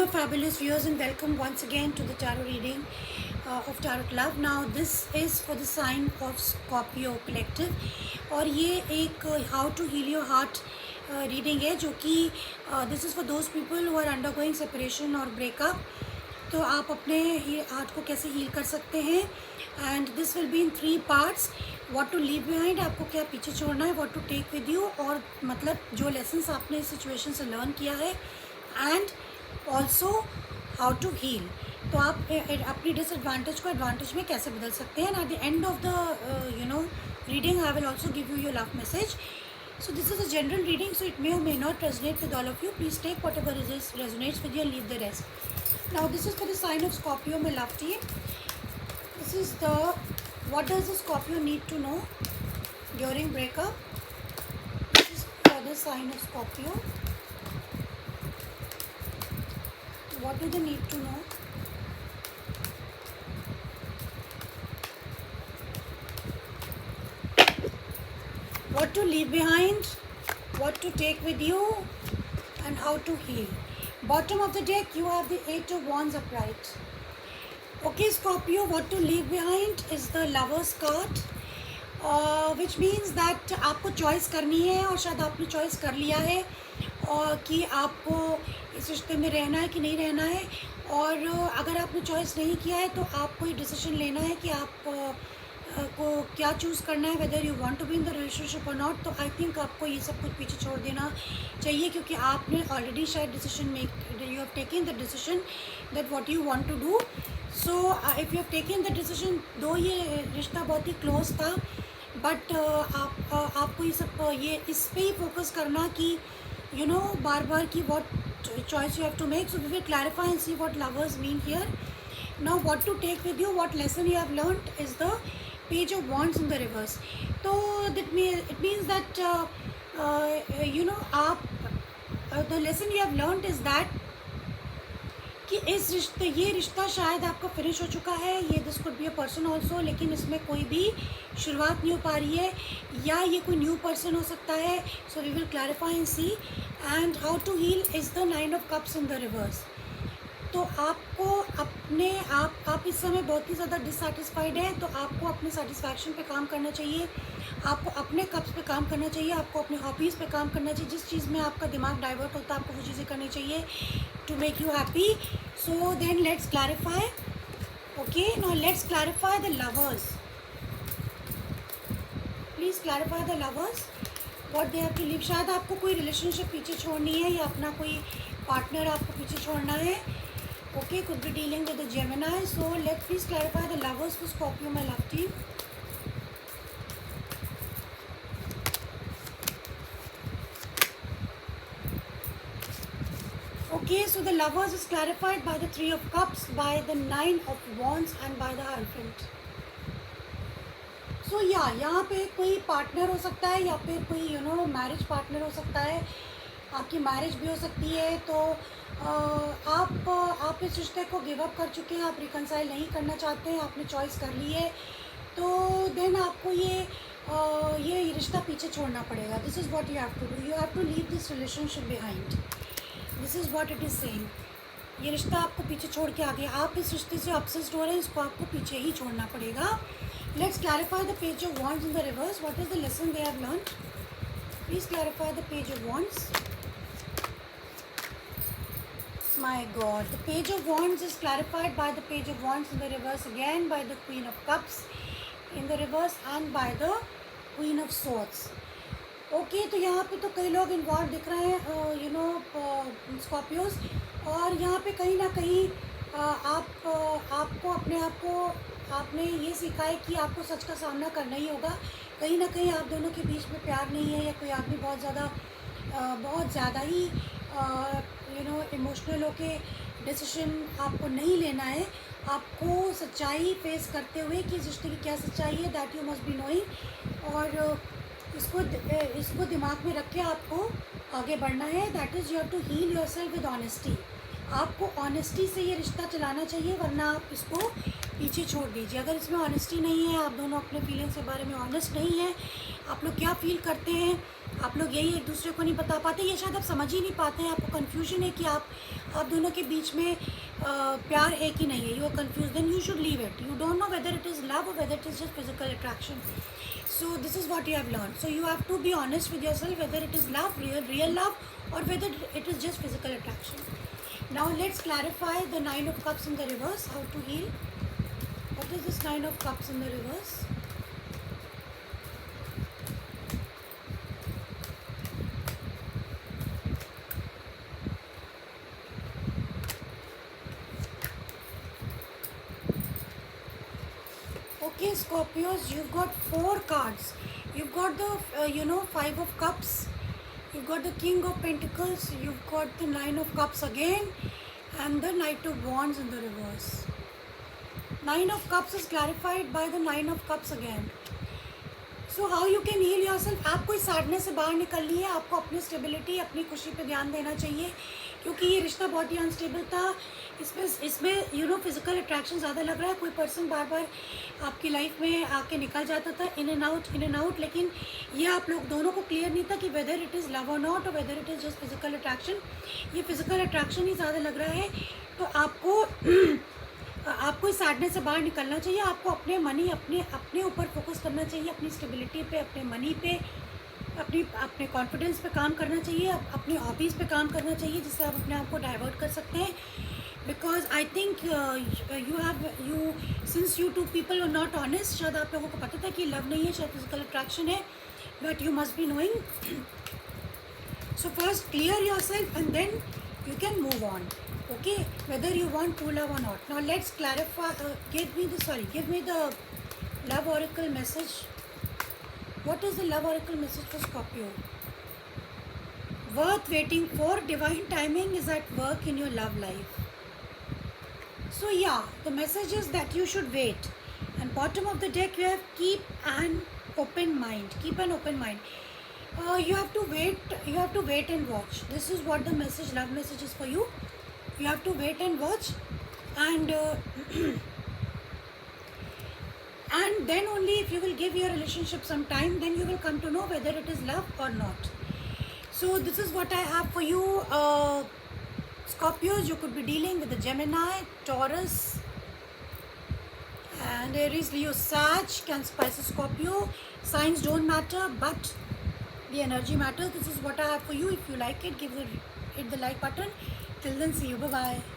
my fabulous viewers, and welcome once again to the tarot reading of Tarot Love. Now this is for the sign of Scorpio collective और ये एक how to heal your heart reading है जो कि this is for those people who are undergoing separation or breakup. तो आप अपने heart को कैसे हील कर सकते हैं and this will be in 3 parts. What to leave behind, आपको क्या पीछे छोड़ना है, what to take with you, और मतलब जो लेसन्स आपने इस सिचुएशन से लर्न किया है, and also how to heal. तो आप अपनी डिसएडवांटेज को एडवांटेज में कैसे बदल सकते हैं. And at the end of the reading I will also give you your love message. So this is a general reading, so it may or may not resonate with all of you. Please take whatever resonates with you and leave the rest. Now this is for the sign of Scorpio, my love team. This is the what does the Scorpio need to know during breakup. This is for the sign of Scorpio. What do they need to know? What to leave behind, what to take with you, and how to heal. Bottom of the deck you have the 8 of Wands upright. Okay Scorpio, what to leave behind is the Lovers card, which means that आपको choice करनी है और शायद आपने choice कर लिया है और कि आपको इस रिश्ते में रहना है कि नहीं रहना है. और अगर आपने चॉइस नहीं किया है तो आपको ये डिसीजन लेना है कि आप को क्या चूज़ करना है, whether you want to be in the relationship और नॉट. तो आई थिंक आपको ये सब कुछ पीछे छोड़ देना चाहिए क्योंकि आपने ऑलरेडी शायद decision make you have taken the decision that what you want to do. So if you have taken the decision, दो ये रिश्ता बहुत ही क्लोज था, बट आपको ये सब ये इस पर ही फोकस करना कि यू नो बार बार कि what choice you have to make. So we will clarify and see what lovers mean here. Now what to take with you, what lesson you have learned is the Page of Wands in the reverse. So that it means that you know आप the lesson you have learned is that कि ये रिश्ता शायद आपका finish हो चुका है. ये this could be a person also, लेकिन इसमें कोई भी शुरुआत नहीं हो पा रही है या ये कोई न्यू पर्सन हो सकता है. So we will clarify and see. And how to heal is the 9 of Cups in the reverse. तो आपको अपने आप इस समय बहुत ही ज़्यादा डिससेटिस्फाइड है, तो आपको अपने सेटिस्फैक्शन पे काम करना चाहिए, आपको अपने कप्स पे काम करना चाहिए, आपको अपने हॉबीज़ पे काम करना चाहिए. जिस चीज़ में आपका दिमाग डाइवर्ट होता है आपको वो चीज़ें करनी चाहिए to make you happy. So then let's clarify. Okay, now let's clarify the lovers. Please clarify the lovers what they have to leave. शायद आपको कोई रिलेशनशिप पीछे छोड़नी है या अपना कोई पार्टनर आपको पीछे छोड़ना है. Okay, could be dealing with the Gemini. So let's please clarify the lovers for Scorpio, my love team. Okay, so the lovers is clarified by the 3 of Cups, by the 9 of Wands, and by the Hierophant. So yeah, यहाँ पे कोई partner हो सकता है या फिर कोई marriage partner हो सकता है. आपकी मैरिज भी हो सकती है. तो आप इस रिश्ते को गिव अप कर चुके हैं, आप रिकनसाइल नहीं करना चाहते हैं, आपने चॉइस कर ली है, तो देन आपको ये रिश्ता पीछे छोड़ना पड़ेगा. This is what you have to do. You have to leave this relationship behind. This is what it is saying. ये रिश्ता आपको पीछे छोड़ के आ गया. आप इस रिश्ते से ऑब्सेस्ड हो रहे हैं, इसको आपको पीछे ही छोड़ना पड़ेगा. Let's clarify the page of wands in the reverse. What is the lesson they have learned. Please clarify the page of wands. My God, the Page of Wands is clarified by the Page of Wands in the reverse, again by the Queen of Cups in the reverse, and by the Queen of Swords. Okay, तो यहाँ पे तो कई लोग involve दिख रहे हैं Scorpios, और यहाँ पे कहीं ना कहीं आपको अपने आप को आपने ये सीखा है कि आपको सच का सामना करना ही होगा. कहीं ना कहीं आप दोनों के बीच में प्यार नहीं है, या कोई आदमी बहुत ज़्यादा ही इमोशनल होके डिसीजन आपको नहीं लेना है. आपको सच्चाई फेस करते हुए कि इस रिश्ते की क्या सच्चाई है, that you must be knowing, और इसको दिमाग में रख के आपको आगे बढ़ना है. That is you have to heal yourself with honesty. आपको ऑनेस्टी से ये रिश्ता चलाना चाहिए, वरना आप इसको पीछे छोड़ दीजिए. अगर इसमें ऑनेस्टी नहीं है, आप दोनों अपने फीलिंग्स के बारे में ऑनेस्ट नहीं है, आप लोग क्या फील करते हैं, आप लोग यही एक दूसरे को नहीं बता पाते, ये शायद आप समझ ही नहीं पाते हैं. आपको कन्फ्यूजन है कि आप आप दोनों के बीच में प्यार है कि नहीं है, you are confuse, then you should leave it. You don't know whether it is love और whether it is just physical attraction. So this is what you have learned. So you have to be honest with yourself whether it is love, real love, or whether it is just physical attraction. Now let's clarify the Nine of Cups in the reverse. How to heal? What is this Nine of Cups in the reverse? Okay, Scorpios, you've got 4 cards. You've got the Five of Cups. You've got the King of Pentacles. You've got the Nine of Cups again, and the Knight of Wands in the reverse. Nine of Cups is clarified by the Nine of Cups again. So how you can heal yourself. आपको इस sadness से बाहर निकलनी है. आपको अपनी stability, अपनी खुशी पे ध्यान देना चाहिए, क्योंकि ये रिश्ता बहुत ही अनस्टेबल था. इसमें फिजिकल अट्रैक्शन ज़्यादा लग रहा है. कोई पर्सन बार बार आपकी लाइफ में आके निकल जाता था, इन एंड आउट. लेकिन ये आप लोग दोनों को क्लियर नहीं था कि वेदर इट इज़ लव और नॉट, और whether it is just physical attraction. ये फिजिकल अट्रैक्शन ही ज़्यादा लग रहा है. तो आपको इस सैडनेस से बाहर निकलना चाहिए. आपको अपने मनी, अपने ऊपर फोकस करना चाहिए, अपनी स्टेबिलिटी पे, अपने मनी पे, अपने कॉन्फिडेंस पे काम करना चाहिए, अपनी हॉबीज़ पे काम करना चाहिए, जिससे आप अपने आप को डाइवर्ट कर सकते हैं. Because I think since you two people are not honest. शायद आप लोगों को पता था कि लव नहीं है, शायद फिजिकल अट्रैक्शन है, but you must be knowing. So first clear yourself and then you can move on, okay, whether you want true love or not. Now let's clarify. Give me the love oracle message. What is the love oracle message for Scorpio? Worth waiting for. Divine timing is at work in your love life. So yeah, the message is that you should wait. And bottom of the deck you have keep an open mind. You have to wait and watch. This is what the love message is for you. You have to wait and watch, and and then only if you will give your relationship some time, then you will come to know whether it is love or not. So this is what I have for you, Scorpios. You could be dealing with the Gemini, Taurus, and Aries, Leo, Sag, Cancer, Pisces, Scorpio. Signs don't matter, but the energy matters. This is what I have for you. If you like it, hit the like button. Till then, see you. Bye bye.